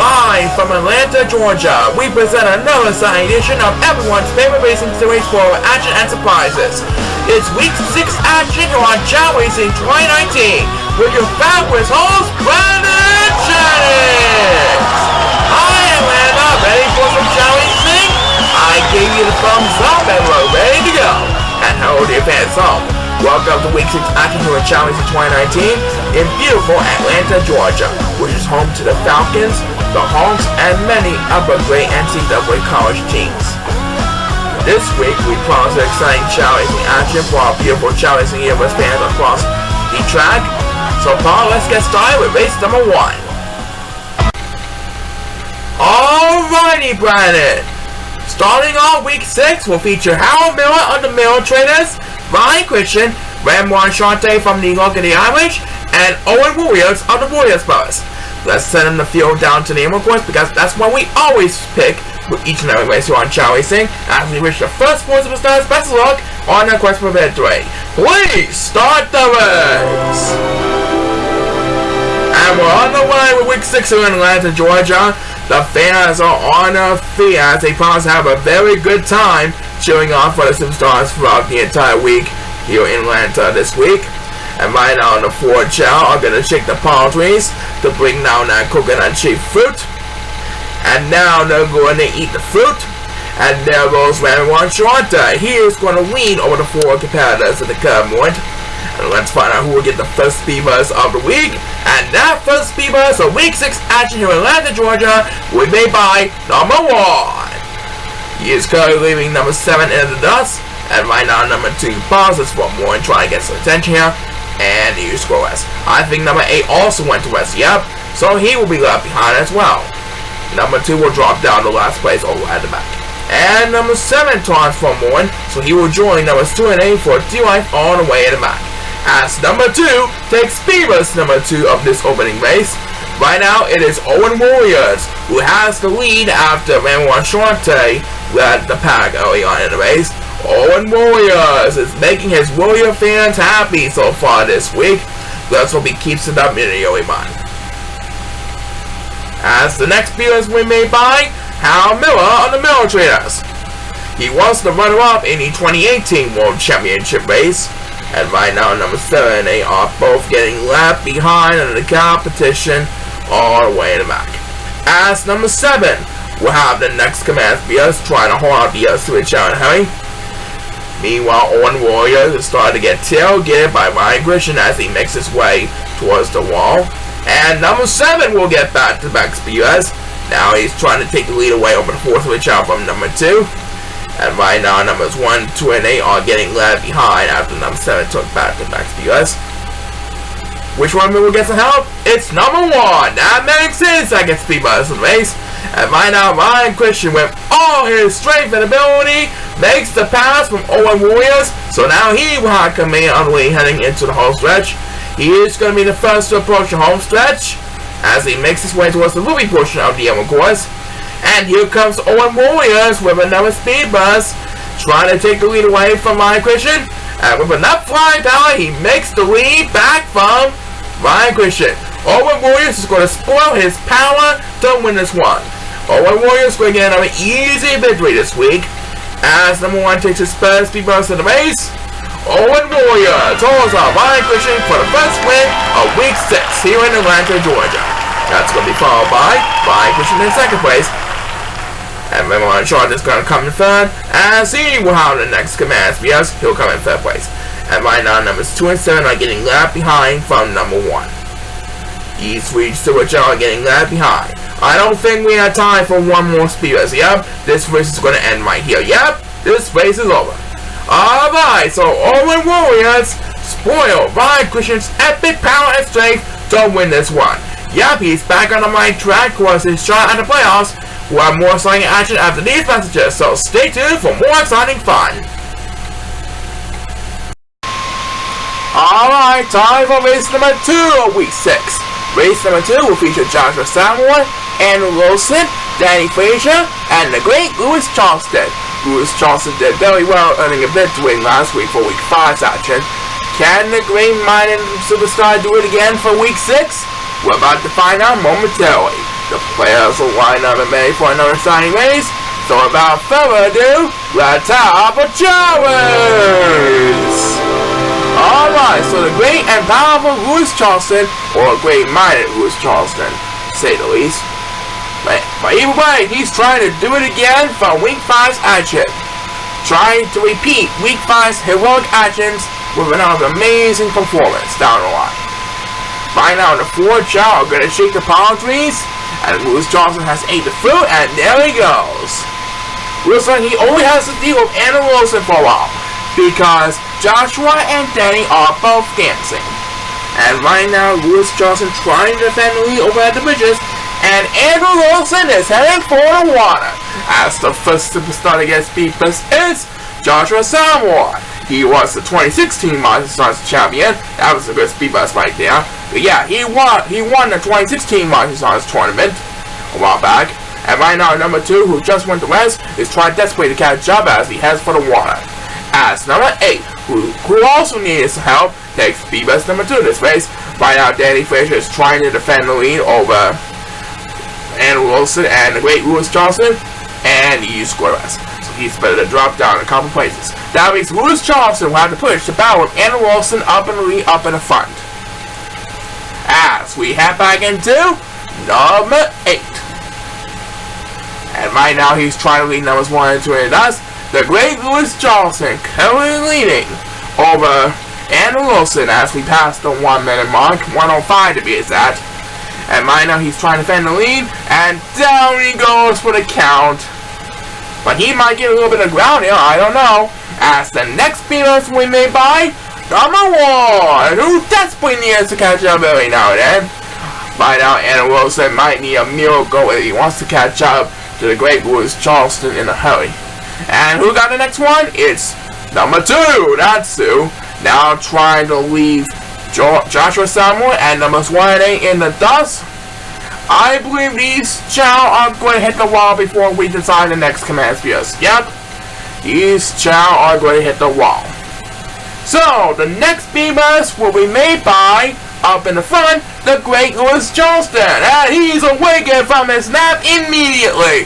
Live from Atlanta, Georgia, we present another exciting edition of everyone's favorite racing series for action and surprises. It's week 6 action here on Chao Racing 2019 with your fabulous host, Brandon Jennings. Hi Atlanta, ready for some Chao Racing? I gave you the thumbs up and we're ready to go. And hello dear fans home. Welcome to week 6 action here at Chao Racing 2019 in beautiful Atlanta, Georgia, which is home to the Falcons, the Hawks, and many other great NCAA college teams. This week, we promise an exciting Chao Racing action for our beautiful Chao Racing universe fans across the track. So far, let's get started with race number 1. Alrighty, Brandon. Starting off week 6, we'll feature Harold Miller of the Miller Traders, Ryan Christian, Ramon Shante from New York and the Irish, and Owen Warriors of the Warriors Brothers. Let's send them the field down to the Emerald course because that's what we always pick with each and every race here on Chao Racing as we wish the first four superstars best of luck on their quest for victory. Please start the race! And we're on the way with week 6 here in Atlanta, Georgia. The fans are on their feet as they promise to have a very good time cheering on for the superstars throughout the entire week here in Atlanta this week. And right now on the Ford Chao are going to shake the palm trees to bring down that coconut shaped fruit. And now they're going to eat the fruit. And there goes Ramon Shanta. He is going to lead over the 4 competitors at the curve point. And let's find out who will get the first speed buzz of the week. And that first speed buzz of week 6 action here in Atlanta, Georgia will be made by number 1. He is currently leaving number 7 in the dust. And right now number 2 pauses for more and try to get some attention here. And you score West. I think number 8 also went to West, yep. So he will be left behind as well. Number 2 will drop down to last place over at the back. And number 7 taunts for Moore, so he will join numbers 2 and 8 for D-Life all the way in the back. As number 2 takes Beaver's number 2 of this opening race. Right now it is Owen Warriors who has the lead after Ramon Shante led the pack early on in the race. Owen Warriors is making his Warrior fans happy so far this week. Let's hope he keeps it up in the early mind. As the next speeders will be made by Harold Miller of the Miller Traders. He was the runner-up in the 2018 World Championship race. And right now, number 7, they are both getting left behind in the competition all the way in the back. As number 7, we'll have the next command speeders trying to hold out the switch out and hurry. Meanwhile, Owen Warriors is starting to get tailgated by Ryan Christian as he makes his way towards the wall. And number 7 will get back-to-back speeders. Now he's trying to take the lead away over the 4th switch out from number 2. And right now, numbers 1, 2, and 8 are getting left behind after number 7 took back-to-back speeders. Which one will get some help? It's number 1. That makes his second speed buzz of the race. And right now, Ryan Christian, with all his strength and ability, makes the pass from Owen Warriors. So now he will have command on the way heading into the home stretch. He is going to be the first to approach the home stretch as he makes his way towards the ruby portion of the Emerald course. And here comes Owen Warriors with another speed buzz, trying to take the lead away from Ryan Christian. And with enough flying power, he makes the lead back from Ryan Christian. Owen Warriors is going to spoil his power to win this one. Owen Warriors is going to get another easy victory this week as number 1 takes his first speed buzz of the race. Owen Warriors holds out Ryan Christian for the first win of week 6 here in Atlanta, Georgia. That's going to be followed by Ryan Christian in second place. And Ramon Shante is going to come in third as he will have the next command speeders. He'll come in third place. And right now numbers 2 and 7 are getting left behind from number 1. These 3 switch are getting left behind. I don't think we have time for one more speeders. Yep, this race is going to end right here. Yep, this race is over. Alright, so Owen Warriors spoil Ryan Christian's epic power and strength to win this one. Yep, he's back on the right track towards his shot at the playoffs. We'll have more exciting action after these messages, so stay tuned for more exciting fun. Alright, time for race number 2 of week 6. Race number 2 will feature Joshua Samuel, Andrew Wilson, Danny Frazier, and the great Lewis Charleston. Lewis Charleston did very well, earning a victory last week for week 5's action. Can the green-minded superstar do it again for week 6? We're about to find out momentarily. The players will line up and ready for another exciting race. So without further ado, let's have a race! Alright, so the great and powerful Lewis Charleston, or great-minded Lewis Charleston, to say the least. But either way, he's trying to do it again from Week 5's action. Trying to repeat Week 5's heroic actions with another amazing performance down the line. Right now, the 4 Chao are going to shake the palm trees, and Lewis Charleston has ate the fruit, and there he goes. Looks like he only has to deal with Anna Wilson for a while, because Joshua and Danny are both dancing. And right now, Lewis Charleston trying to defend the lead over at the bridges, and Andrew Wilson is heading for the water. As the first superstar to get Speed Bus is Joshua Samoa. He was the 2016 Monster Stars champion. That was a good Speed Bus right there. But yeah, he won the 2016 Monster Stars tournament a while back. And right now, number 2, who just went to West, is trying desperately to catch up as he heads for the water. As number 8, who also needed some help, takes Speed Bus number 2 this race. Right now, Danny Frazier is trying to defend the lead over Andrew Wilson and the great Lewis Charleston, and he scored us. So he's better to drop down a couple places. That means Lewis Charleston will have to push the battle with Andrew Wilson up in the lead, up in the front. As we head back into number 8. And right now he's trying to lead numbers 1 and 2, and thus the great Lewis Charleston currently leading over Andrew Wilson as we pass the 1 minute mark, 1:05 to be exact. And right now he's trying to defend the lead, and down he goes for the count. But he might get a little bit of ground here, I don't know. As the next speeders we made by number 1, who desperately needs to catch up every now and then. By now, Andrew Wilson might need a miracle if he wants to catch up to the great Lewis Charleston in a hurry. And who got the next one? It's number 2, that's Sue. Now trying to leave Joshua Samoa and numbers 1 and 8 in the dust. I believe these Chao are going to hit the wall before we decide the next command spheres. Yep, these Chao are going to hit the wall. So, the next B-Bus will be made by, up in the front, the great Lewis Charleston. And he's awakened from his nap immediately.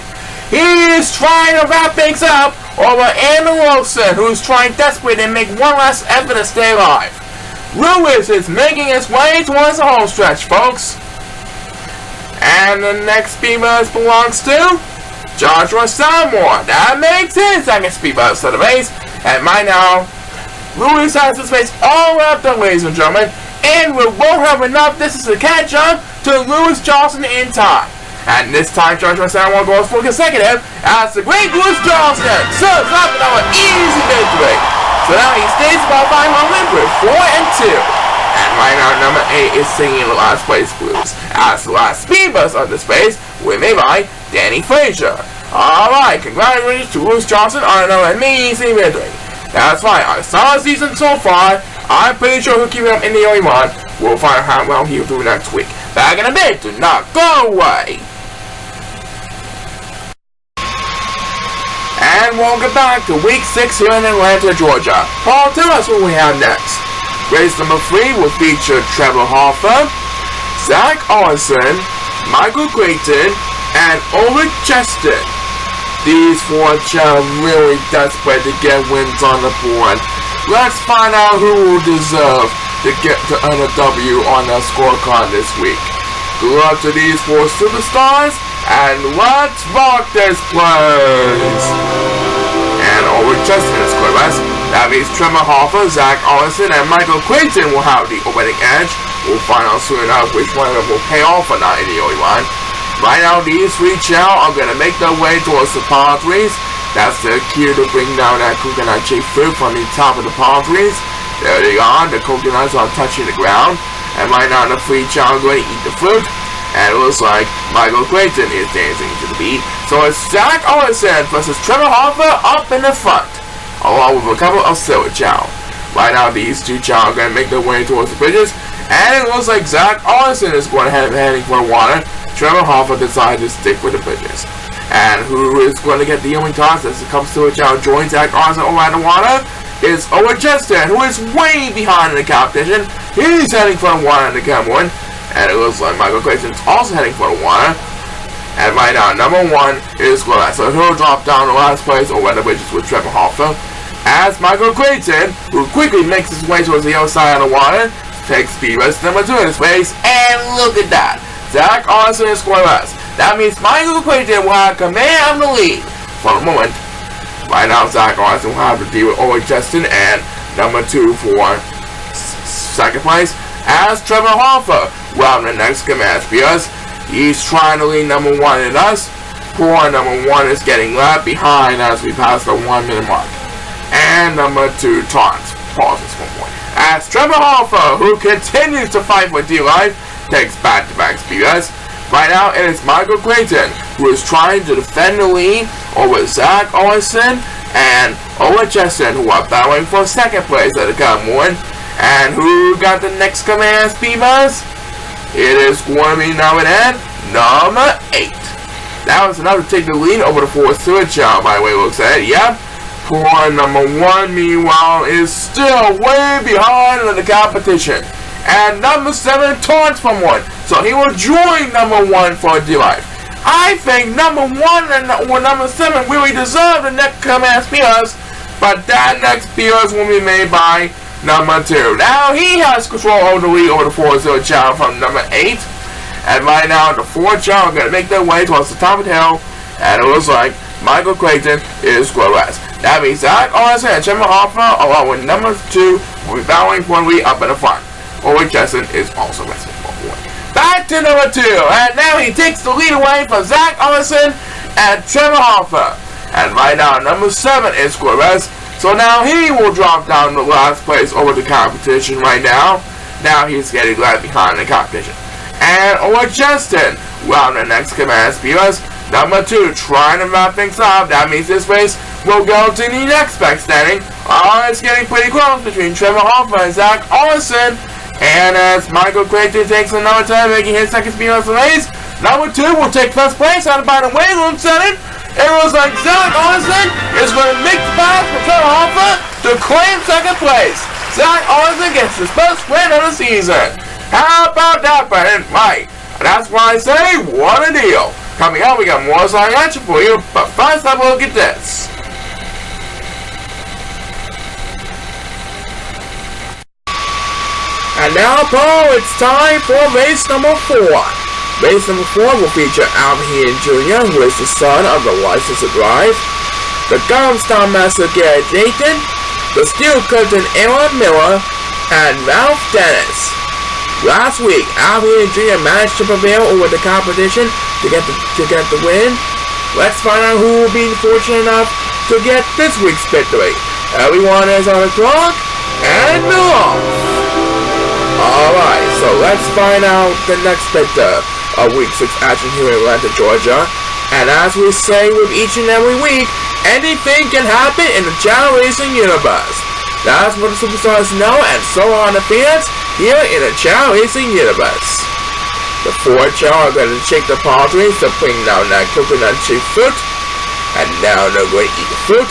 He is trying to wrap things up over Andrew Wilson, who's trying desperately to make one last effort to stay alive. Lewis is making his way towards the home stretch, folks. And the next speed bus belongs to Joshua Samoa. That makes his second speed bus of the race. And right now, Lewis has his race all wrapped up, ladies and gentlemen. And we won't have enough distance to catch up to Lewis Charleston in time. And this time, Joshua Samoa goes for consecutive as the great Lewis Charleston serves up another easy victory. So now he stays about 500 with 4 and 2. And right now, number 8 is singing the last place blues. As the last speed bus of this race will be made by Danny Frazier. Alright, congratulations to Lewis Charleston on another amazing victory. That's right, I saw the season so far. I'm pretty sure he'll keep it up in the early run. We'll find out how well he'll do next week. Back in a bit, do not go away. And welcome back to week 6 here in Atlanta, Georgia. Paul, tell us what we have next. Race number 3 will feature Trevor Hoffa, Zach Orson, Michael Creighton, and Ulrich Cheston. These 4 are really desperate to get wins on the board. Let's find out who will deserve to get to earn a W on their scorecard this week. Good luck to these 4 superstars, and let's rock this place! And Ulrich Cheston is correct. That means Trevor Hoffa, Zach Orson, and Michael Creighton will have the opening edge. We'll find out soon enough which one of them will pay off or not in the early line. Right now, these 3 Chao are going to make their way towards the palm trees. That's their cue to bring down that coconut shaped fruit from the top of the palm trees. There they are, the coconuts are touching the ground. And right now, the 3 Chao are going to eat the fruit. And it looks like Michael Creighton is dancing to the beat. So it's Zach Orson versus Trevor Hoffa up in the front, along with a couple of silver Chao. Right now, these 2 Chao are going to make their way towards the bridges. And it looks like Zach Orson is going to heading for the water. Trevor Hoffa decided to stick with the bridges. And who is going to get the healing toss as it comes to a Chao joins Zach Orson over at the water is Ulrich Cheston, who is way behind in the competition. He's heading for the water in the Cameron. And it looks like Michael Creighton is also heading for the water. And right now, number 1 is Glass. So he'll drop down to last place or whether which is with Trevor Hoffa. As Michael Creighton, who quickly makes his way towards the other side of the water, takes speed race number 2 in his race, and look at that. Zach Austin is scoreless. That means Michael Creighton will have command of the lead for the moment. Right now, Zach Austin will have to deal with Owen Justin and number 2 for second place. As Trevor Hoffa will have the next command because he's trying to lead number 1 in us. Poor number 1 is getting left behind as we pass the 1 minute mark. And number 2, Taunts, pauses for 1 point. As Trevor Hoffa, who continues to fight for D-Life, takes back-to-back speeders. Right now, it is Michael Creighton, who is trying to defend the lead over Zach Olson and Owen Justin, who are battling for second place at the Cumberland. And who got the next command speeders? It is going to be number 8. That was enough to take the lead over the 4th Switch Chao, by the way, looks at it. Yep. Poor number 1, meanwhile, is still way behind in the competition. And number 7 taunts from 1. So he will join number 1 for D-Life. I think number 1 and number 7 really deserve the next command spears, but that next spears will be made by number 2. Now he has control over the lead over the 4-0 Chao from number 8. And right now the 4 Chao are going to make their way towards the top of the hill. And it looks like Michael Creighton is scoreless. That means Zach Olson and Trevor Hoffa, along with number 2, will be battling for the lead up in the front. Owen Justin is also resting for 1. Back to number 2, and now he takes the lead away from Zach Olson and Trevor Hoffa. And right now number 7 is scoreless. So now he will drop down to last place over the competition right now. Now he's getting left behind in the competition. And Owen Justin will have the next command speeders. Number 2 trying to wrap things up. That means this race will go to the next back standing. It's getting pretty close between Trevor Hoffa and Zach Olson. And as Michael Creighton takes another time making his second speed of the race, number 2 will take first place out of by the weight room setting. It was like Zach Olson is going to make the pass for Trevor Hoffa to claim second place. Zach Olson gets his first win of the season. How about that, Brennan? Right. And that's why I say, what a deal. Coming up, we got more song action for you, but first have a look at this. And now, Paul, it's time for race number 4. Race number 4 will feature Alvin Jr., who is the son of the license to drive, the Gumstown Master Garrett Dayton, the Steel Curtain Aaron Miller, and Ralph Dennis. Last week, Alvin Jr. managed to prevail over the competition to get the win. Let's find out who will be fortunate enough to get this week's victory. Everyone is on the clock, and move! Alright, so let's find out the next victor of Week 6 action here in Atlanta, Georgia. And as we say with each and every week, anything can happen in the Chao Racing universe. That's what the superstars know, and so are the fans here in the Chao Racing universe. The 4 Chao are going to shake the palm trees to bring down that coconut shaped fruit. And now they're going to eat the fruit.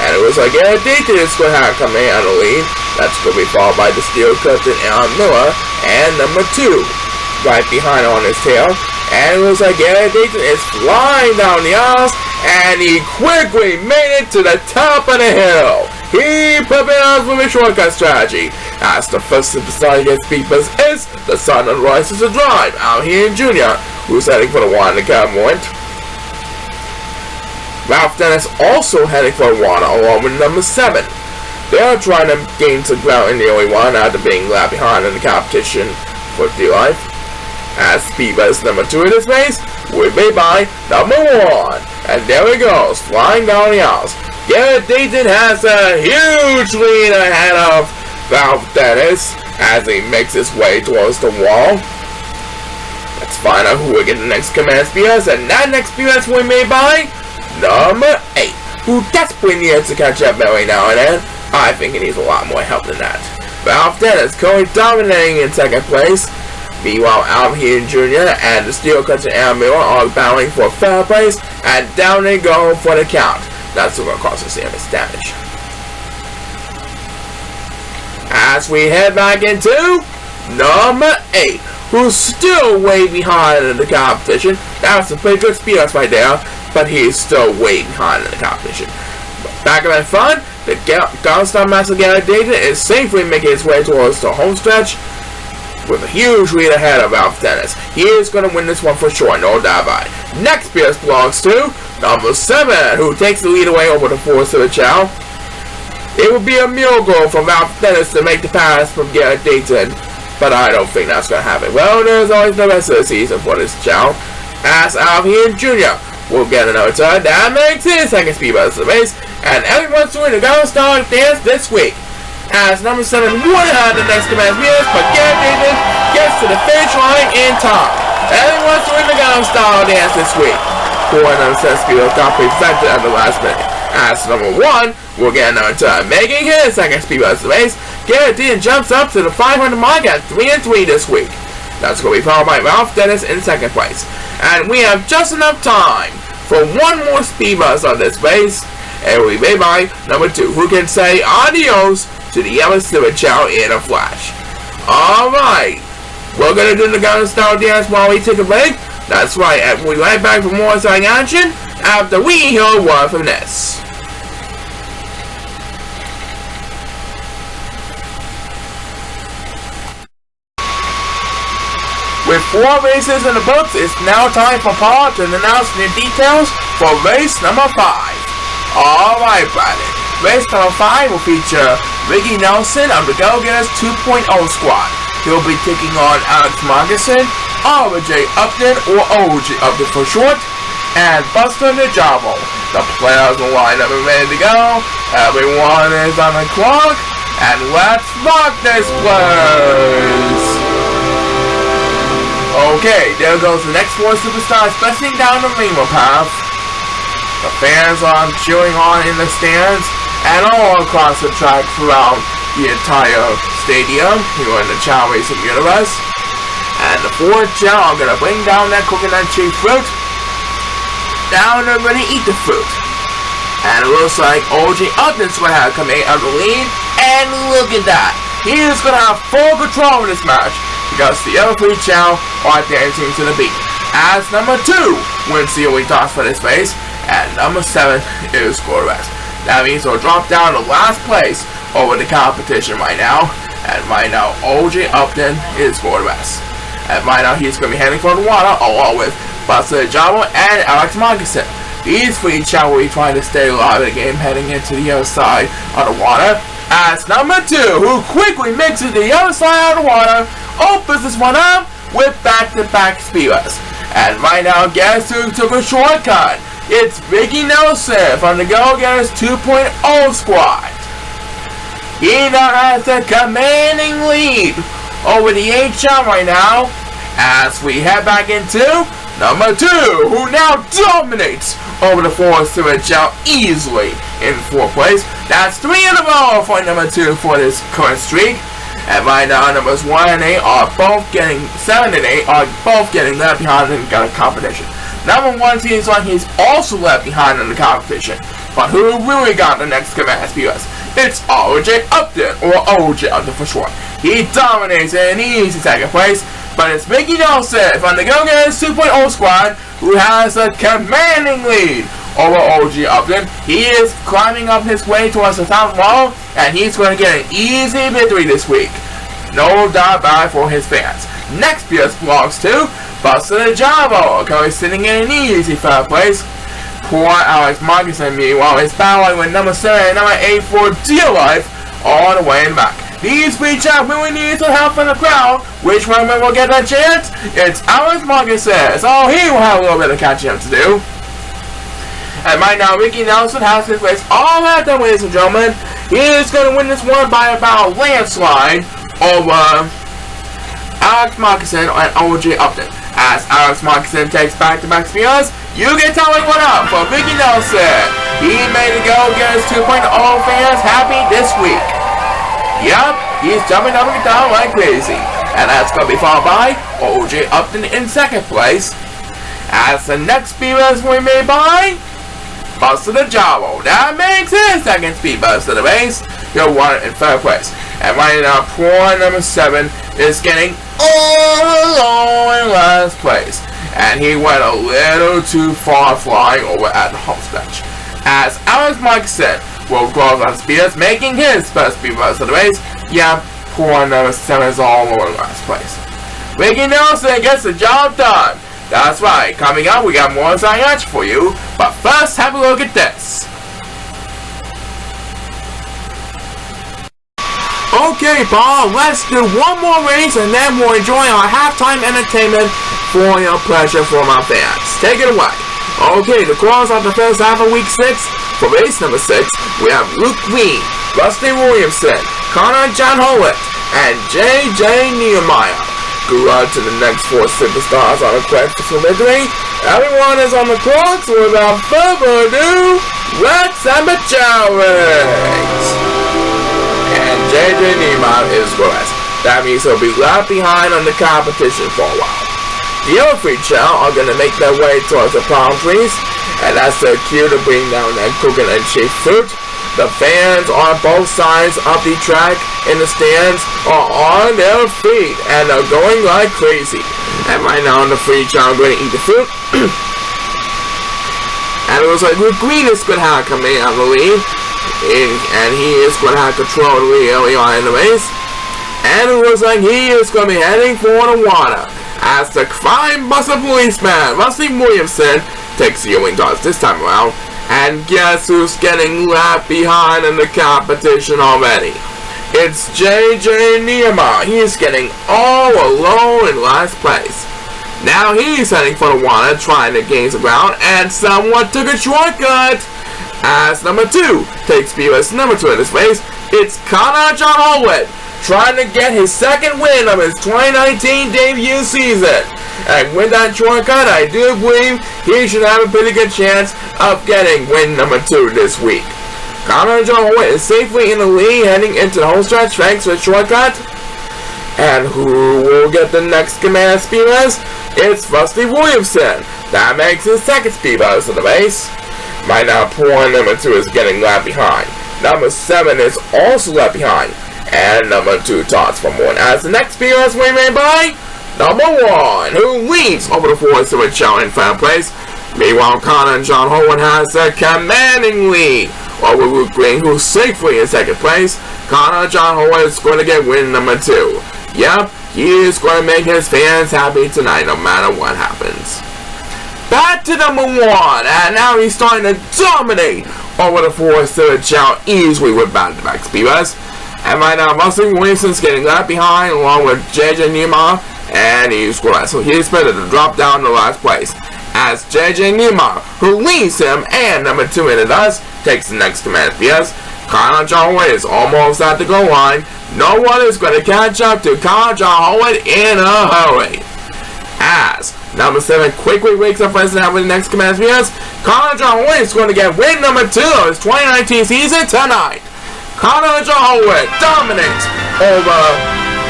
And it was like Garrett Dayton is going to have come in on the lead. That's going to be followed by the Steel Curtain Aaron Miller. And number 2 right behind on his tail. And it looks like Garrett Dayton is flying down the aisles. And he quickly made it to the top of the hill. He prepares with a shortcut strategy. As the first superstar against Beepers is the son of the license to drive, Alvin Jr., who's heading for the one in the Cumberland. Ralph Dennis also heading for the water along with number 7. They are trying to gain some ground in the only one after being left behind in the competition for D-Life. As Beepers number 2 in this race will be by number 1. And there he goes, flying down the aisles. Garrett Dayton has a huge lead ahead of Ralph Dennis as he makes his way towards the wall. Let's find out who will get the next command spears, and that next spears will be made by number 8, who desperately needs to catch up every now and then. I think he needs a lot more help than that. Ralph Dennis currently dominating in second place. Meanwhile, Alvin Jr. and the Steel Curtain Aaron Miller are battling for third place, and down they go for the count. That's going to cause us serious damage. As we head back into number 8, who's still way behind in the competition. That's a pretty good speed up right there, but he's still way behind in the competition. Back in front, the Gunstar Master Data is safely making his way towards the home stretch with a huge lead ahead of Ralph Dennis. He is going to win this one for sure, no doubt about it. Next Pierce belongs to number 7, who takes the lead away over the 4 to Chao. It would be a miracle for Ralph Dennis to make the pass from Garrett Dayton, but I don't think that's going to happen. Well, there's always the rest of the season for this Chao. As Alvin Jr. will get another turn. That makes his second speed bus of the race, and everyone's doing the Gunstar dance this week. As number 7 would have the next command years, but Garrett Dayton gets to the finish line in time. Everyone's doing the Gunstar dance this week. 4 number 7 speed bus got presented at the last minute. As number 1 will get another turn, making his second speed bus of the race. Garrett Dayton jumps up to the 500 mark at 3-3 this week. That's going to be followed by Ralph Dennis in second place. And we have just enough time for one more speed bus on this race. And we'll be made by number 2, who can say adios to the yellow silver Chao in a flash. Alright, we're going to do the Gunstar dance while we take a break. That's right, and we'll be right back for more exciting action after we hear a word from this. With 4 races in the books, it's now time for Paul to announce the details for race number 5. Alright, Brandon. Race number 5 will feature Ricky Nelson of the Go-Getters 2.0 squad. He'll be taking on Alex Marguson, RJ Upton, or OG Upton for short, and Buster Najabo. The players will line up and ready to go. Everyone is on the clock, and let's rock this place! Okay, there goes the next 4 superstars pressing down the rainbow path. The fans are cheering on in the stands and all across the track throughout the entire stadium here in the Chao Racing Universe. And the 4 Chao are going to bring down that coconut cheese fruit. Now they're going to eat the fruit. And it looks like OG Upton's going to have come out of the lead. And look at that. He is going to have full control of this match, because the other 3 Chao are dancing to the beat. As number 2 wins the only toss for this race, and number 7 is quarterback. That means he'll drop down to last place over the competition right now. And right now, OJ Upton is quarterback. And right now, he's going to be heading for the water along with Buster Jabo and Alex Marguson. These 3 Chao will be trying to stay alive in the game heading into the other side of the water. As number 2, who quickly mixes the other side of the water, opens this one up with back-to-back speeders. And right now, guess who took a shortcut? It's Ricky Nelson from the Go-Getters 2.0 squad. He now has a commanding lead over the 8 Chao right now, as we head back into number 2, who now dominates over the 4 Chao easily in 4th place. That's 3 in a row for number 2 for this current streak. And right now, numbers 1 and 8 are both getting 7 and 8 are both getting left behind in the competition. Number 1 seems like he's also left behind in the competition. But who really got the next command speeders? It's RJ Upton, or OJ Upton for short. He dominates in an easy second place, but it's Ricky Nelson from the Go-Getters 2.0 squad who has a commanding lead over OG Upton. He is climbing up his way towards the top wall, and he's going to get an easy victory this week. No doubt about it for his fans. Next PS belongs to Buster Jabo, currently sitting in an easy 3rd place. Poor Alex Marguson, meanwhile, is battling with number 7 and number 8 for dear life all the way back. These 3 Chao really need some help from the crowd. Which one will get that chance? It's Alex Marguson, so he will have a little bit of catching up to do. And right now, Ricky Nelson has his race all wrapped up, ladies and gentlemen. He is going to win this one by about a landslide over Alex Marguson and OJ Upton. As Alex Marguson takes back-to-back spears, you can tell me what up for Ricky Nelson. He made the Go-Getters 2.0 fans happy this week. Yup, he's jumping up and down like crazy. And that's going to be followed by OJ Upton in 2nd place. As the next speeders will be made by Buster Jabo. That makes his 2nd speed bus of the race. He'll won it in 3rd place. And right now, poor number 7 is getting all alone in last place. And he went a little too far flying over at the home stretch. As Alex Mike said, World Cross on speeders making his first speed bus of the race. Yeah, poor number 7 is all over in last place. Ricky Nelson gets the job done. That's right, coming up we got more exciting action for you, but first have a look at this. Okay, Paul, let's do one more race and then we'll enjoy our halftime entertainment for your pleasure from our fans. Take it away. Okay, the close of the first half of week 6. For race number 6, we have Luke Green, Rusty Williamson, Connor John Howitt, and J.J. Nehemiah. Good luck to the next 4 superstars on the quest for victory. Everyone is on the clock, so without further ado, let's have a Chao race. And J.J. Nehemiah is first. That means he'll be left behind on the competition for a while. The other 3 Chao are going to make their way towards the palm trees, and that's their cue to bring down that coconut shaped fruit. The fans on both sides of the track in the stands are on their feet, and they're going like crazy. And right now, the 3 Chao are going to eat the fruit. And it looks like Luke Green is going to have coming out of the lead, and he is going to have control of the lead early on in the race. And it looks like he is going to be heading for the water, as the crime-buster policeman, Rusty Williamson, takes the wing toss this time around. And guess who's getting left behind in the competition already? It's J.J. Nehemiah. He's getting all alone in last place. Now he's heading for the water, trying to gain some ground, and someone took a shortcut. As number 2 takes BS number 2 in this race, it's Connor John Howitt, trying to get his second win of his 2019 debut season. And with that shortcut, I do believe he should have a pretty good chance of getting win number 2 this week. Connor John Howitt is safely in the lead heading into the home stretch thanks to the shortcut. And who will get the next command speed bus? It's Rusty Williamson. That makes his second speed bus of the race. Right now, poor number 2 is getting left behind. Number 7 is also left behind. And number 2 tots for more. As the next speed bus we made by number 1, who leads over the force of a Chao in third place. Meanwhile, Connor and John Howitt has a commanding lead over Luke Green, who's safely in second place. Connor John Howitt is going to get win number 2. Yep, he is going to make his fans happy tonight, no matter what happens. Back to number 1, and now he's starting to dominate over the force of a Chao easily with back-to-back speed bus. And right now, Rusty Williamson's getting left behind along with J.J. Nehemiah, and he's going so he's better to drop down to last place. As J.J. Nehemiah, who leads him and number 2 in the dust, takes the next command PS. Connor John Howitt is almost at the goal line. No one is going to catch up to Connor John Howitt in a hurry. As number 7 quickly wakes up first and with the next command PS. Connor John Howitt is going to get win number 2 of his 2019 season tonight. Connor John Howitt dominates over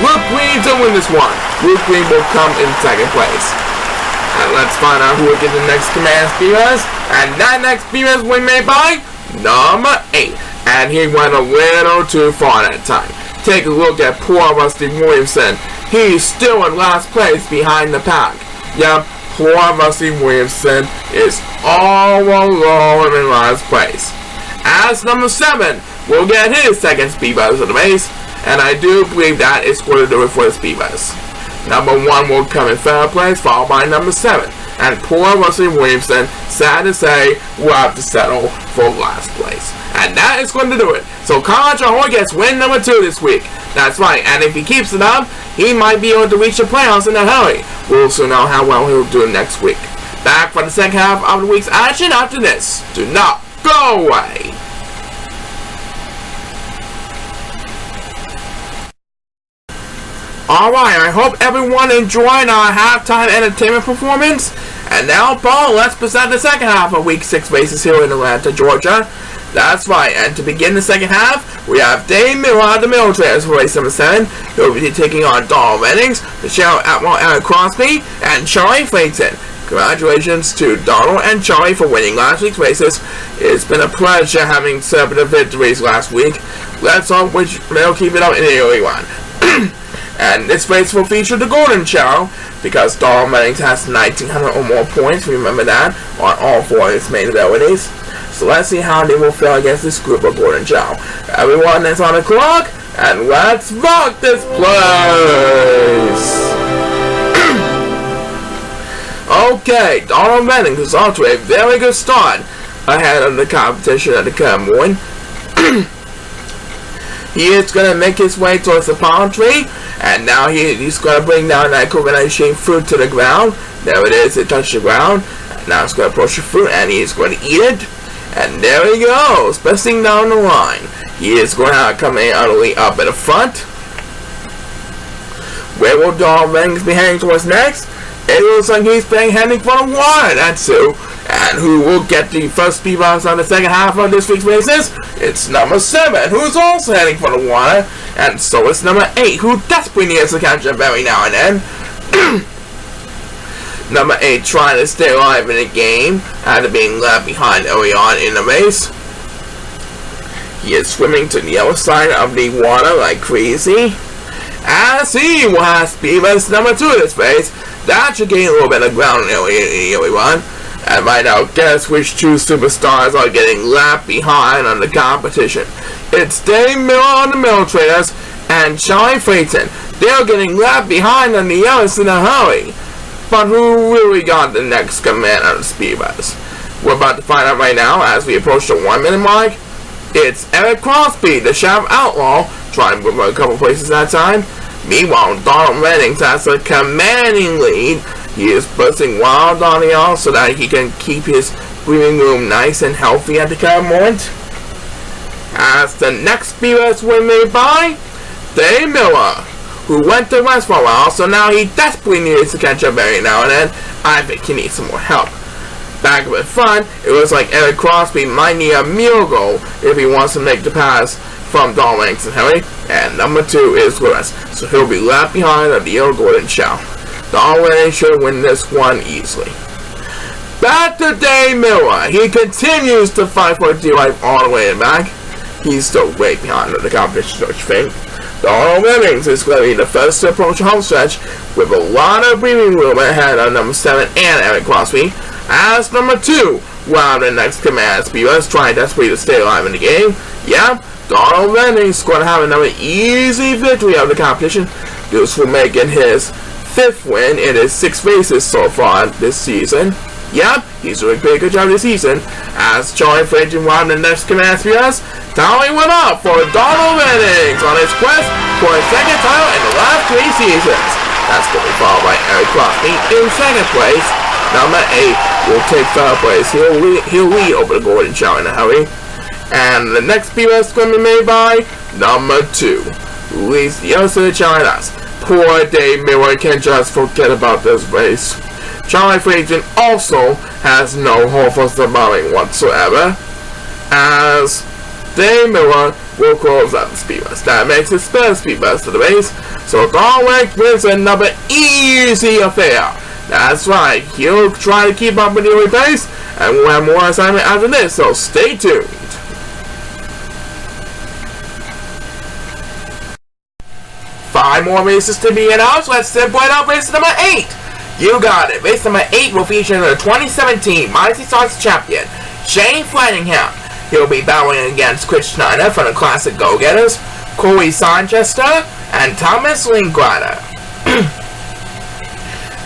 Luke Green to win this one. Luke Green will come in second place. And let's find out who will get the next command speeders. And that next speeders we made by number 8. And he went a little too far that time. Take a look at poor Rusty Williamson. He's still in last place behind the pack. Yep, poor Rusty Williamson is all alone in last place. As number 7 will get his second speed bus of the race, and I do believe that is going to do it for the speed bus. Number 1 will come in third place, followed by number 7. And poor Rusty Williamson, sad to say, will have to settle for last place. And that is going to do it. So Connor John Howitt gets win number 2 this week. That's right, and if he keeps it up, he might be able to reach the playoffs in a hurry. We'll soon know how well he'll do next week. Back for the second half of the week's action after this. Do not go away. Alright, I hope everyone enjoyed our halftime entertainment performance. And now, Paul, let's present the second half of Week 6 races here in Atlanta, Georgia. That's right, and to begin the second half, we have Dave Miller of the military for race number 7. He'll be taking on Donald Reddings, Admiral Eric Crosby, and Charlie Flayton. Congratulations to Donald and Charlie for winning last week's races. It's been a pleasure having several victories last week. Let's hope they'll keep it up in the early one. And this race will feature the Golden Chao, because Donald Reddings has 1900 or more points, remember that, on all 4 of his main abilities. So let's see how they will fare against this group of Golden Chao. Everyone is on the clock, and let's rock this place! Okay, Donald Reddings is off to a very good start ahead of the competition at the current point. He is going to make his way towards the palm tree, and now he's going to bring down that coconut-shaped fruit to the ground. There it is, it touched the ground. Now it's going to approach the fruit, and he's going to eat it. And there he goes, pressing down the line. He is going to come in utterly up in the front. Where will Donald Reddings be heading towards next? It looks like he's heading for the water, that's who. And who will get the first speed bumps on the second half of this week's races? It's number 7, who's also heading for the water. And so is number 8, who desperately needs to catch up every now and then. Number 8 trying to stay alive in the game after being left behind early on in the race. He is swimming to the other side of the water like crazy. As he will have speed bumps number 2 in this race. That should gain a little bit of ground in the early run. And right now, guess which 2 superstars are getting left behind on the competition? It's Dave Miller on the Mill Traders and ChaoEmperor. They're getting left behind on the others in a hurry. But who really got the next command on the speed bus? We're about to find out right now as we approach the 1 minute mark. It's Eric Crosby, the Sheriff Outlaw, trying to move a couple places at a time. Meanwhile, Donald Reddings has a commanding lead. He is bursting wild on the all so that he can keep his breathing room nice and healthy at the current moment. As the next speed bus win made by Dave Miller, who went to West for a while, so now he desperately needs to catch up every now and then. I think he needs some more help. Back up in front, it was like Eric Crosby might need a miracle if he wants to make the pass from Donald Reddings and Henry. And number 2 is Lewis, so he'll be left behind of the old Golden Chao. Donald Reddings should win this one easily. Back to Dave Miller. He continues to fight for dear life all the way back. He's still way behind the competition, don't you think? Donald Reddings is going to be the first to approach the home stretch with a lot of breathing room ahead of number 7 and Eric Crosby. As number 2 will have the next command speeders trying desperately to stay alive in the game. Yeah, Donald Reddings is going to have another easy victory of the competition. This will make it his 5th win in his 6 races so far this season. Yep, he's doing a pretty good job this season. As ChaoEmperor will have the next command speeders, tally went up for Donald Reddings on his quest for his 2nd title in the last 3 seasons. That's going to be followed by Eric Crosby in 2nd place. Number 8 will take 3rd place. He'll lead over the Golden Chao in a hurry. And the next speed is going to be made by number 2, who leads the other to the Chao and us. Poor Dave Miller can just forget about this race. ChaoEmperor also has no hope for surviving whatsoever, as Dave Miller will close out the speed bus. That makes his 3rd speed bus to the race, so Donald Reddings wins another easy affair. That's right, he'll try to keep up with the early pace, and we'll have more assignment after this, so stay tuned. Five more races to be announced. Let's step right up race number 8. You got it. Race number 8 will feature the 2017 Mighty Stars champion, Shane Flanagan. He'll be battling against Chris Schneider from the Classic Go-Getters, Corey Sanchester, and Thomas Linklater.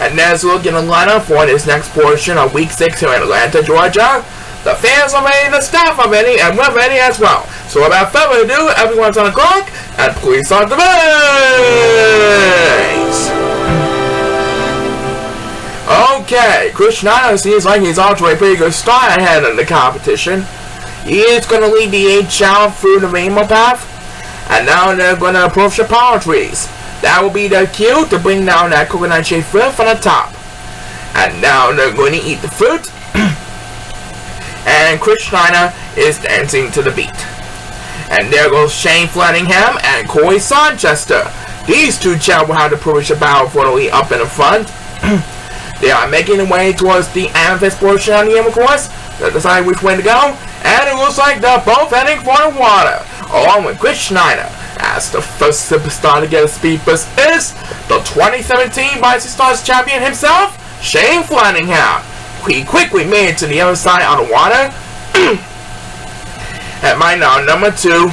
And there's a look in the lineup for this next portion of Week 6 here in Atlanta, Georgia. The fans are ready, the staff are ready, and we're ready as well. So without further ado, everyone's on the clock, and please start the race! Okay, Chris Schneider seems like he's off to a pretty good start ahead of the competition. He is going to lead the 8 Chao through the rainbow path, and now they're going to approach the power trees. That will be their cue to bring down that coconut-shaped fruit from the top. And now they're going to eat the fruit. And Chris Schneider is dancing to the beat. And there goes Shane Flanagan and Corey Sanchester. These 2 Chao will have to push the battle for the lead up in the front. They are making their way towards the amethyst portion of the game, of course. They'll decide which way to go. And it looks like they're both heading for the water, along with Chris Schneider. as the first superstar to get a speed boost is the 2017 Rising Stars champion himself, Shane Flanagan. He quickly made it to the other side on the water. And right now, number 2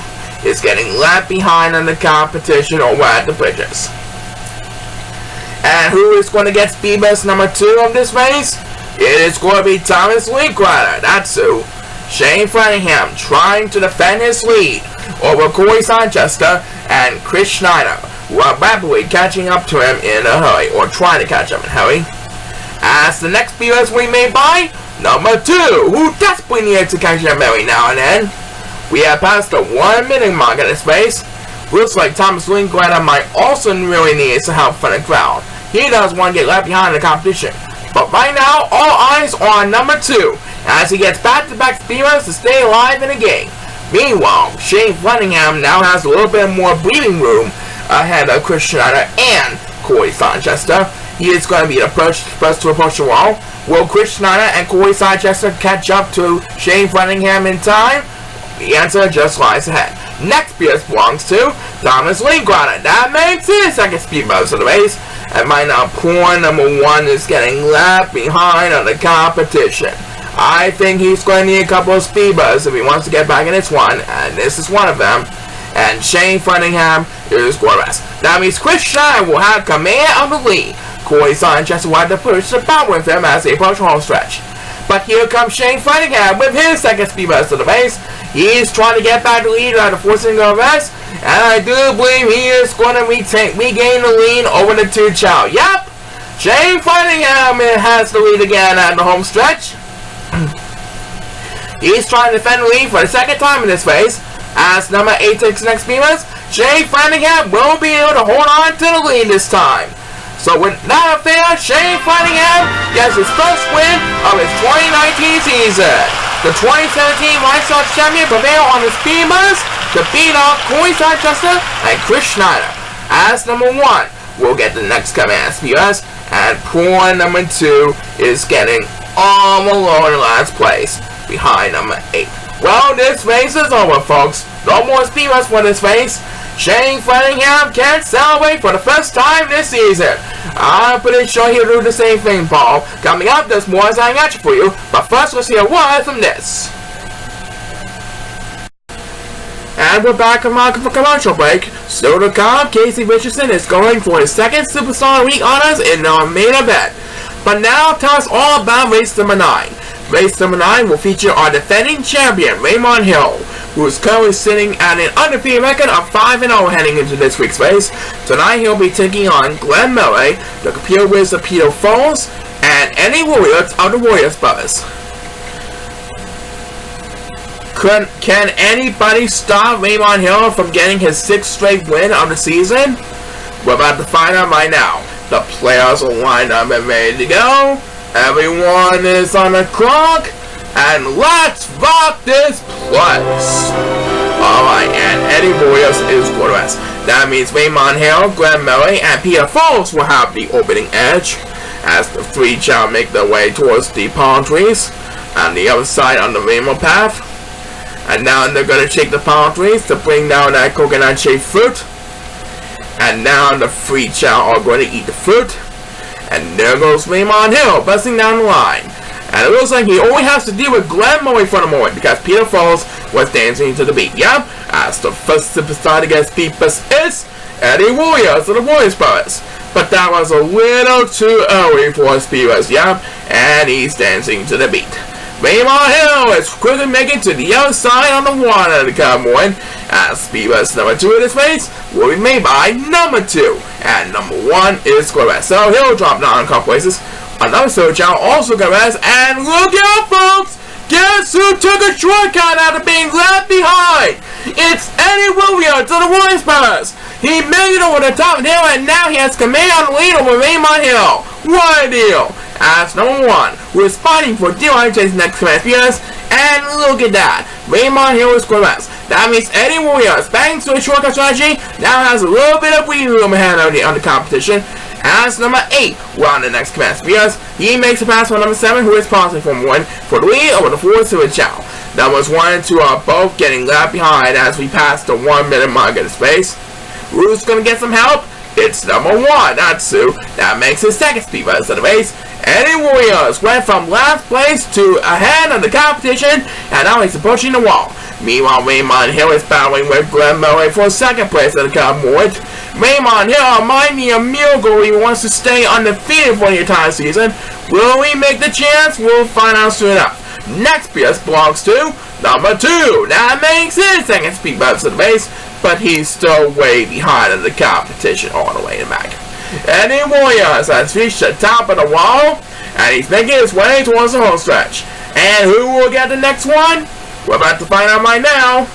is getting left behind in the competition over at the bridges. And who is going to get speed boost number 2 of this race? It is going to be Thomas Linkrider. That's who. Shane Flanagan trying to defend his lead over Corey Sanchester and Chris Schneider, who are rapidly catching up to him in a hurry, or trying to catch up in a hurry. As the next speed boost we made by number 2, who desperately needed to catch him every now and then. We have passed the 1 minute mark in this race. Looks like Thomas Linkrider might also really need some help from the crowd. He does want to get left behind in the competition. But right now, all eyes are on number 2, as he gets back-to-back speed boosts to stay alive in the game. Meanwhile, Shane Flanagan now has a little bit more breathing room ahead of Chris Schneider and Corey Sanchester. He is going to be the first to approach the wall. Will Chris Schneider and Corey Sanchester catch up to Shane Flanagan in time? The answer just lies ahead. Next speed boost belongs to Thomas Linkrider. That makes his second speed boost of the race. And right now, poor number 1 is getting left behind on the competition. I think he's going to need a couple of speed boosts if he wants to get back in this one, and this is one of them. And Shane Flanagan is going to rest. That means Chris Schneider will have command of the lead. Corey Sanchester will have to push the battle with him as they approach the home stretch. But here comes Shane Flanagan with his second speed boost of the race. He's trying to get back the lead after forcing a rest, and I do believe he is going to regain the lead over the 2 Chao. Yep, Shane Flanagan has the lead again at the home stretch. He's trying to defend the lead for the second time in this race. As number 8 takes the next speed boost, Shane Flanagan will be able to hold on to the lead this time. So with that affair, Shane Flanagan gets his first win of his 2019 season. The 2017 Rising Stars champion prevailed on the speed boost to beat off Corey Sanchester and Chris Schneider. As number 1 will get the next command speed boost, and poor number 2 is getting all alone in last place behind number 8. Well, this race is over, folks. No more speed boost for this race. Shane Flanagan can celebrate for the first time this season. I'm pretty sure he'll do the same thing, Paul. Coming up, there's more as I got you for you, but first let's hear a word from this. And we're back from our commercial break. Still to come, Casey Richardson is going for his second Superstar Week honors in our main event. But now tell us all about race number 9. Race number 9 will feature our defending champion, Raymond Hill, who is currently sitting at an undefeated record of 5-0 heading into this week's race. Tonight he'll be taking on Glenn Murray, the computer whiz of Peter Foles, and Eddie Warriors of the Warriors Brothers. Can anybody stop Raymond Hill from getting his 6th straight win of the season? We're about to find out right now. The players are lined up and ready to go. Everyone is on the clock, and let's rock this place. Alright, and Eddie Warriors is going to rest. That means Raymond Hill, Glenn Murray, and Peter Foles will have the opening edge as the 3 Chao make their way towards the palm trees on the other side on the rainbow path. And now they're going to shake the palm trees to bring down that coconut-shaped fruit. And now the 3 Chao are going to eat the fruit. And there goes Raymond Hill busting down the line. And it looks like he only has to deal with Glenn Murray for the moment because Peter Foles was dancing to the beat. Yep, as the first superstar to get speed boost is Eddie Warriors of the Warriors Brothers. But that was a little too early for a speed boost. Yep, and he's dancing to the beat. Raymond Hill is quickly making to the other side on the water to come on. As speed boost number 2 in this race will be made by number 2. And number 1 is Corvette. So he'll drop down a couple places. Another Soul Child also got rest. And look out, folks! Guess who took a shortcut out of being left behind? It's Eddie Warriors of the Warriors Brothers. He made it over the top of the hill, and now he has command on the lead over Raymond Hill. What a deal! As number 1, who is fighting for DRH's next command speeders, and look at that, Raymond Hill is going rest. That means Eddie Warriors, bang to a shortcut strategy, now has a little bit of breathing room ahead of the competition. As number 8, we're on the next command speeders. He makes a pass for number 7, who is passing from 1 for the lead over the 4 to Chao. Numbers 1 and 2 are both getting left behind as we pass the 1 minute mark in space. Who's gonna get some help? It's number 1, Natsu. That makes his second speed boost of the race. Eddie Warriors went from last place to ahead of the competition, and now he's approaching the wall. Meanwhile, Raymond Hill is battling with Glenn Murray for second place at the Cowboys. Raymond Hill might need a miracle if he wants to stay undefeated for the entire season. Will he make the chance? We'll find out soon enough. Next PS belongs to number 2. That makes his second speed boost of the race, but he's still way behind in the competition all the way to back. Eddie Warriors has reached the top of the wall, and he's making his way towards the home stretch. And who will get the next one? We're about to find out right now.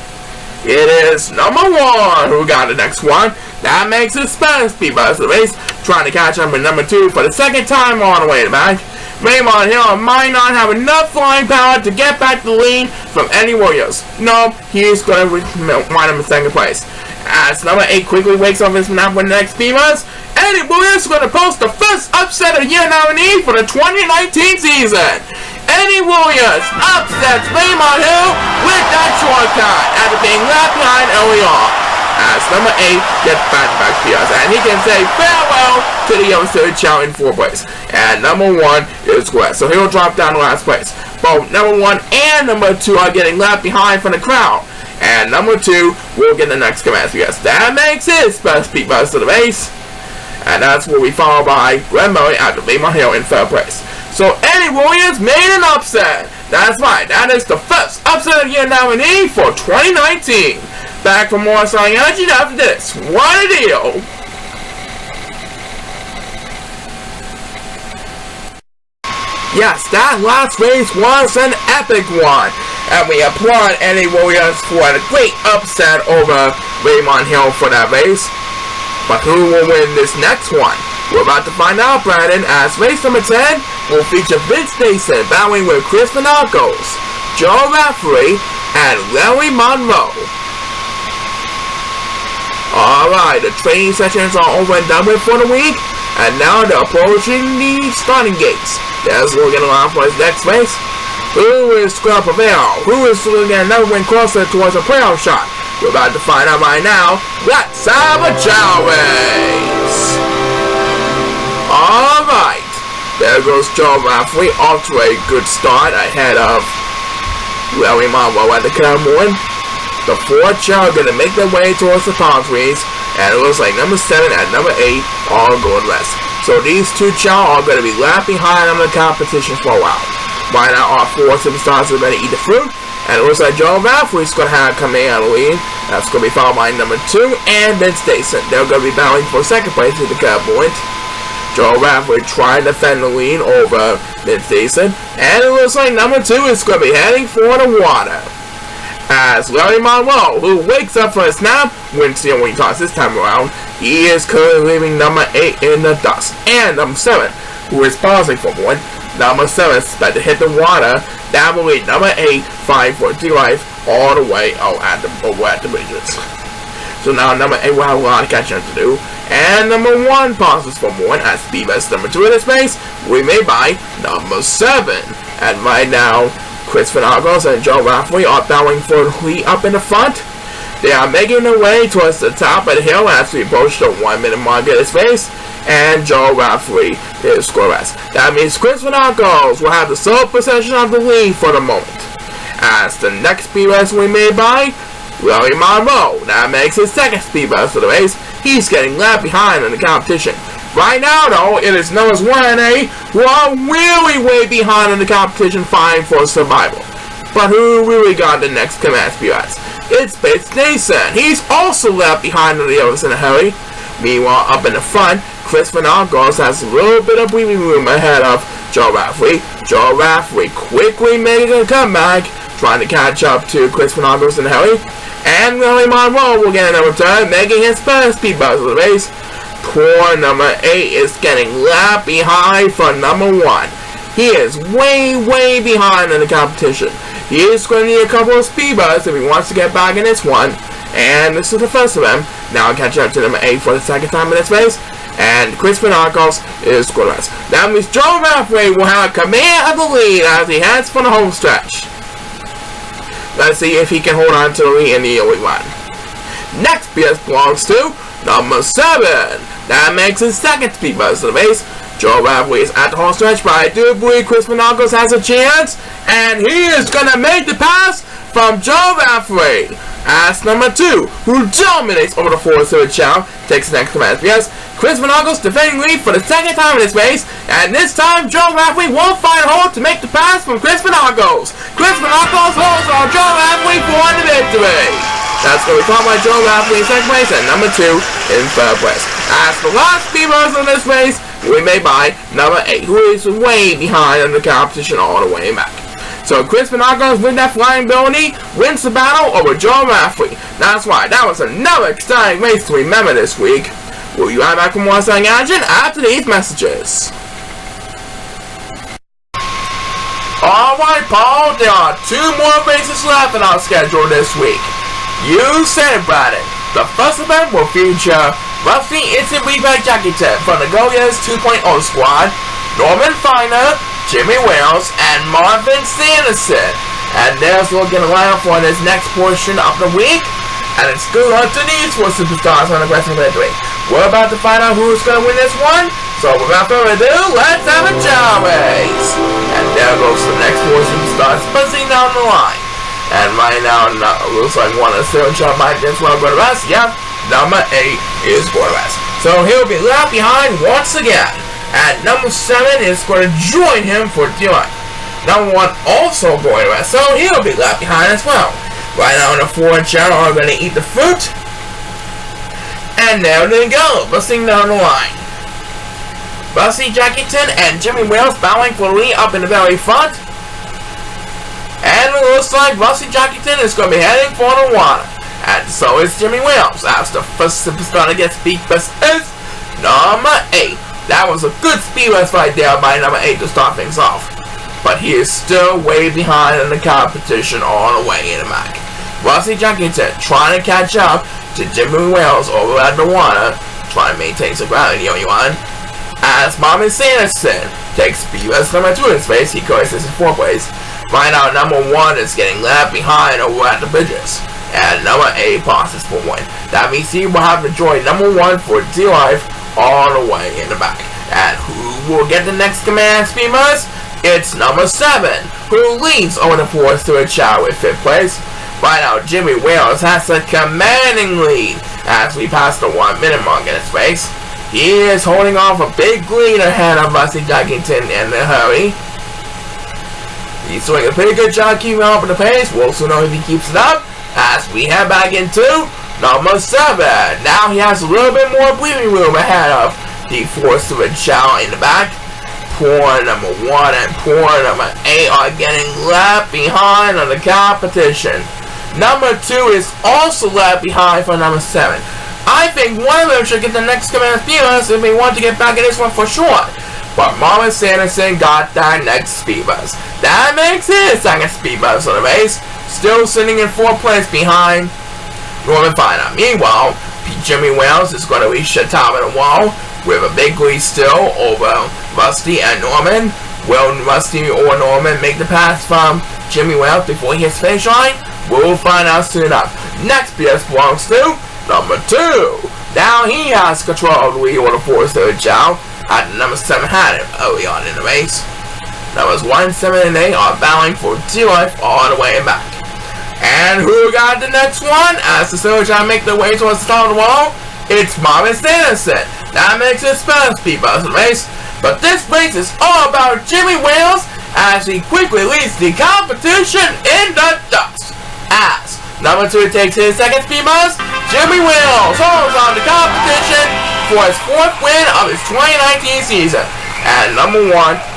It is number 1 who got the next one. That makes his second speed boost of the race, trying to catch up with number 2 for the second time all the way to back. Raymond Hill might not have enough flying power to get back the lead from Eddie Warriors. No, he's going to wind up in second place. As number 8 quickly wakes up his nap with the next speed boost, Eddie Warriors is going to post the first upset of the year nominee for the 2019 season. Eddie Warriors upsets Raymond Hill with that shortcut after being left behind early on. As number 8 gets back-to-back PRs, and he can say farewell to the youngster Chao in 4th place. And number 1 is West, so he'll drop down to last place. Both number 1 and number 2 are getting left behind from the crowd. And number 2 will get the next command PS. That makes his best speed boost of the race. And that's what we follow by Glenn Murray after Raymond Hill in 3rd place. So Eddie Warriors made an upset. That's right, that is the first upset of the year nominee for 2019. Back for more Sonic Energy after this. What a deal! Yes, that last race was an epic one, and we applaud Eddie Warriors for a great upset over Raymond Hill for that race. But who will win this next one? We're about to find out, Brandon, as race number 10 will feature Vince Mason battling with Chris Manacos, Joe Rafferty, and Larry Monroe. Alright, the training sessions are over and done with for the week, and now they're approaching the starting gates. Dazzle will get along for his next race. Who is going to prevail? Who is going to get another win closer towards a playoff shot? We're about to find out right now. Let's have a Chao race! Alright, there goes Joe Rafferty off to a good start ahead of Larry Monroe at the Cowboy. The 4 Chao are going to make their way towards the palm trees, and it looks like number 7 and number 8 are going west. So these 2 Chao are going to be left behind on the competition for a while. Right now, our 4 superstars are ready to eat the fruit, and it looks like Joe Rafferty's going to have coming out of the lead. That's going to be followed by number 2 and Vince Mason. They're going to be battling for second place with the Cowboys. Joe Rafferty trying to defend the lead over Vince Mason, and it looks like number 2 is going to be heading for the water. As Larry Monroe, who wakes up from his nap, wins the only toss this time around, he is currently leaving number 8 in the dust. And number 7, who is pausing for one, number 7 is about to hit the water. That will lead number 8, 5 for life, all the way at the bridges. So now number 8 will have a lot of catching up to do. And number 1 pauses for one as speed best number 2 in this race, we made by number 7. And right now, Chris Finagos and Joe Rafferty are battling for the lead up in the front. They are making their way towards the top of the hill as we approach the 1 minute mark in this race. And Joe Rafferty is scoreless. That means Chris Finagos will have the sole possession of the lead for the moment. As the next speed race we made by Larry Monroe. That makes his second speed best of the race. He's getting left behind in the competition. Right now, though, it is numbers 1 and 8 who are really way behind in the competition fighting for survival. But who really got the next command speeders? It's Vince Mason. He's also left behind in the others in a hurry. Meanwhile, up in the front, Chris Finagos has a little bit of breathing room ahead of Joe Rafferty. Joe Rafferty quickly making a comeback, trying to catch up to Chris Finagos in a hurry. And Larry Monroe will get another turn, making his first speed buzz of the race. Poor number 8 is getting left behind from number 1. He is way behind in the competition. He is going to need a couple of speed buzz if he wants to get back in this one. And this is the first of them. Now catching up to number 8 for the second time in this race. And Chris Finagos is scoreless. That means Joe Rafferty will have command of the lead as he heads for the home stretch. Let's see if he can hold on to the lead in the Elite One. Next BS belongs to number 7. That makes his second speed buzz to the base. Joe Rafferty is at the home stretch, but I do believe Chris Monagos has a chance, and he is gonna make the pass from Joe Rafferty. As number 2, who dominates over the force of Chao, takes the next command. Yes, Chris Monagos defending lead for the second time in this race, and this time Joe Rafferty won't find a hole to make the pass from Chris Monagos. Chris Monagos holds on Joe Rafferty for the victory. That's going to be called by Joe Rafferty in second place and number 2 in third place. As the last speed runners in this race, we made by number 8, who is way behind in the competition all the way back. So Chris Monagos, with that flying ability, wins the battle over Joe Rafferty. That's why that was another exciting race to remember this week. We'll be right back with more exciting action after these messages. Alright, Paul, there are 2 more races left in our schedule this week. You said it, Brandon. The first event will feature Rusty Instant Replay Jackie Tip from the Goyas 2.0 squad, Norman Finer, Jimmy Wales, and Marvin Sanderson. And there's looking around for this next portion of the week. And it's good luck to these 4 superstars on the rest of the week. We're about to find out who's going to win this one. So without further ado, let's have a Chao race. And there goes the next 4 superstars buzzing down the line. And right now, looks like one of the 7 shot might just well go to rest. Yep, number 8 is going to rest. So he'll be left behind once again. And number 7 is going to join him for D-Line. Number 1 also going to rest, so he'll be left behind as well. Right now, the 4 and Chao are going to eat the fruit. And there they go, busting down the line. Busty Jackington and Jimmy Wales bowing for the lead up in the very front. And it looks like Busty Jackington is going to be heading for the water. And so is Jimmy Wales. As the first superstar to get speed best is number 8. That was a good speed rest right there by number 8 to start things off. But he is still way behind in the competition all the way in the back. Rusty Jackington trying to catch up to Jimmy Wales over at the water, trying to maintain some ground in the only one. As Marvin Sanderson takes speed rest number 2 in space, he goes in 4th place. Right now, number 1 is getting left behind over at the bridges. And number 8 passes for 1. That means he will have to join number 1 for D-Life all the way in the back. And who will get the next command speed buzz? It's number 7, who leads over the force to a Chao with 5th place. Right now, Jimmy Wales has a commanding lead as we pass the 1 minute mark in his race. He is holding off a big lead ahead of Rusty Jackington in the hurry. He's doing a pretty good job keeping up with the pace. We'll also know if he keeps it up as we head back into number 7. Now he has a little bit more breathing room ahead of the force to a Chao in the back. Poor number 1 and poor number 8 are getting left behind on the competition. Number 2 is also left behind for number 7. I think one of them should get the next command speed buzz if we want to get back in this one for sure. But Marvin Sanderson got that next speed buzz. That makes his second speed buzz on the race. Still sitting in 4th place behind Norman Finer. Meanwhile, Jimmy Wales is going to reach the top of the wall with a big lead still over Rusty and Norman. Will Rusty or Norman make the pass from Jimmy Wales before he hits finish line? We'll find out soon enough. Next BS belongs to number 2. Now he has control of the lead over the force to Chao. At number 7 had him early on in the race. Numbers 1, 7, and 8 are battling for D-Life all the way back. And who got the next one? As the Silver Giant make their way towards the top of the wall, it's Marvin Sanderson. That makes his first speed buzz in the race. But this race is all about Jimmy Wales as he quickly leads the competition in the dust. As number 2 takes his second speed buzz, Jimmy Wales holds on the competition for his 4th win of his 2019 season. And number 1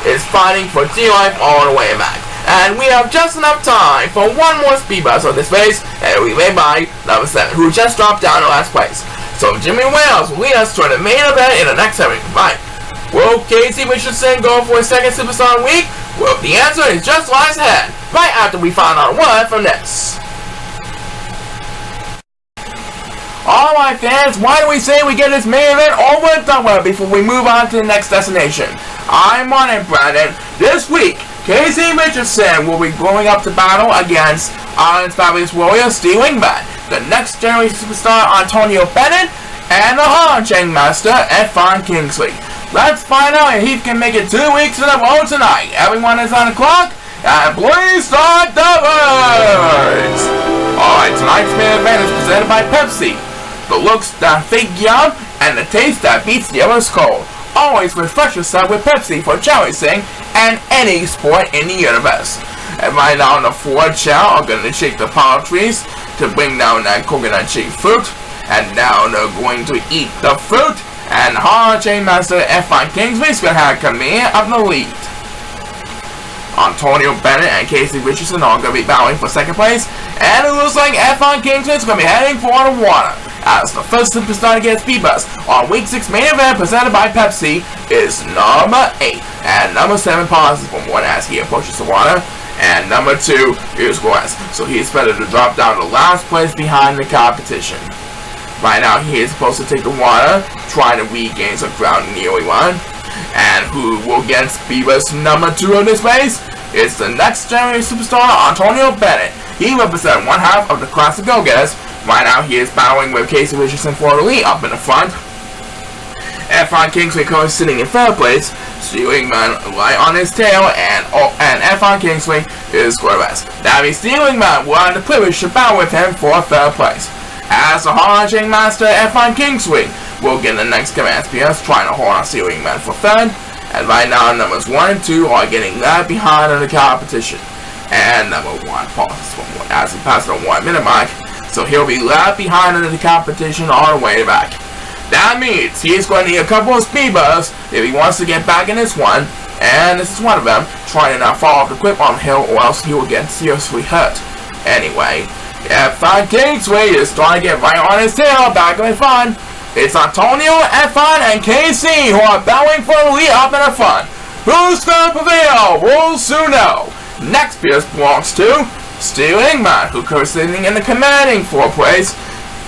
is fighting for D-Life all the way back. And we have just enough time for one more speed buzz on this race, and we may by number 7, who just dropped down to last place. So Jimmy Wales will lead us to the main event in the next 7 fight. Will Casey Richardson go for his second Superstar week? Well, the answer is just lies ahead, right after we find out one from this. Alright fans, why do we say we get this main event over and done with before we move on to the next destination? I'm on it, Brandon. This week, Casey Richardson will be going up to battle against Ireland's Fabulous Warrior, Steve Wingman, the next generation superstar Antonio Bennett, and the Hard-Chain Master F1 Kingsley. Let's find out if he can make it 2 weeks in a row tonight. Everyone is on the clock, and please start the race! Alright, tonight's main event is presented by Pepsi. The looks that fake young, and the taste that beats the other's cold. Always refresh yourself with Pepsi for Chao racing and any sport in the universe. And right now on the Ford Chao are going to shake the palm trees to bring down that coconut shaped fruit. And now they're going to eat the fruit. And Hard-Chain Master F1 Kingsley is going to have command of the lead. Antonio Bennett and Casey Richardson are going to be battling for second place. And it looks like F1 Kingsley is going to be heading for the water. As the first superstar to get a speed bus on week 6 main event presented by Pepsi is number 8. And number 7 pauses for one as he approaches the water. And number 2 is Glass. So he is better to drop down to last place behind the competition. Right now he is supposed to take the water, trying to regain some ground in the early one. And who will get speed bus number 2 in this race? It's the next generation superstar Antonio Bennett. He represents one half of the classic go-getters. Right now he is battling with Casey Richardson for the lead up in the front. F1 Kingsley currently sitting in third place, Stealing Man right on his tail, and F1 Kingsley is scoreless. That means Stealing Man will have the privilege to battle with him for third place. As the Hard-Chain Master F1 Kingsley will get the next command SPS, trying to hold on Stealing Man for third. And right now numbers 1 and 2 are getting left behind in the competition. And number 1 pauses for one as he passes the 1 minute mark. So he'll be left behind in the competition all the way back. That means he's going to need a couple of speed busts if he wants to get back in this one. And this is one of them, trying to not fall off the cliff on the hill or else he will get seriously hurt. Anyway, F1 Kingsley is starting to get right on his tail, back in the front. It's Antonio, F1, and KC who are battling for the lead up in the front. Who's going to prevail? We'll soon know. Next Pierce belongs to Steve Ingman, who is sitting in the commanding 4th place.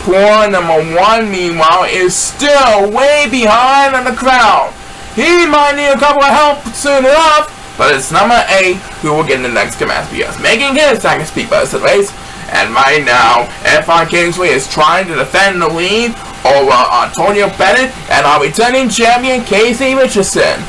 Poor number 1, meanwhile, is still way behind in the crowd. He might need a couple of help soon enough, but it's number 8 who will get in the next command SPS, making his second speed bus of the race. And right now, F1 Kingsley is trying to defend the lead over Antonio Bennett and our returning champion Casey Richardson.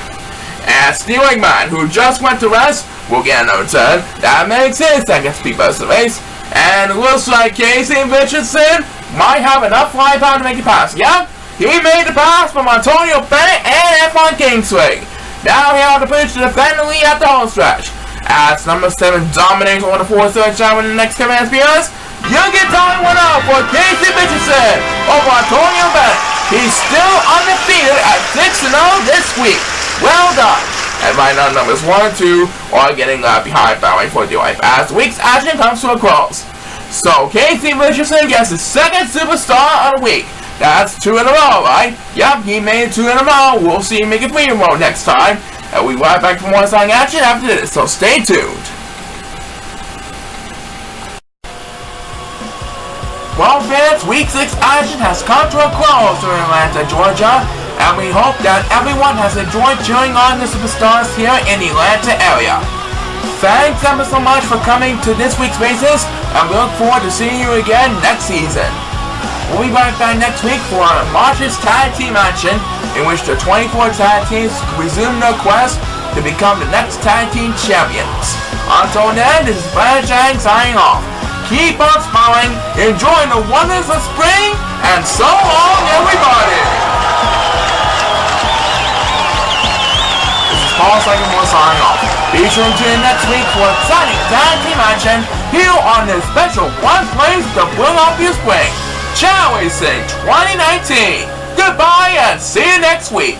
And Steve Ingman, who just went to rest, will get another turn. That makes his second speed bus of the race. And it looks like Casey Richardson might have enough flying power to make it pass. Yep, he made the pass from Antonio Bennett and F1 Kingsley. Now he has the pitch to defend the lead at the home stretch. As number 7 dominates on the 4th shot with the next command SPS, you'll get time went out for Casey Richardson over Antonio Bennett. He's still undefeated at 6-0 this week. Well done. And right now numbers 1 and 2 are getting left behind battling for the life as the week's action comes to a close. So Casey Richardson gets his second superstar of the week. That's 2 in a row, right? Yep, he made 2 in a row. We'll see him make it 3 in a row next time. And we'll be right back for more song action after this, so stay tuned. Well fans, week 6 action has come to a close in Atlanta, Georgia. And we hope that everyone has enjoyed cheering on the superstars here in the Atlanta area. Thanks ever so much for coming to this week's races, and we look forward to seeing you again next season. We'll be right back next week for our March's Tag Team action, in which the 24 tag teams resume their quest to become the next tag team champions. Until then, this is Brad Chang signing off. Keep on smiling, enjoying the wonders of spring, and so long everybody! Paul Sycamore signing off. Be sure to tune in next week for exciting tag team action here on this special one place to bring up your spring. Chao Racing 2019. Goodbye and see you next week.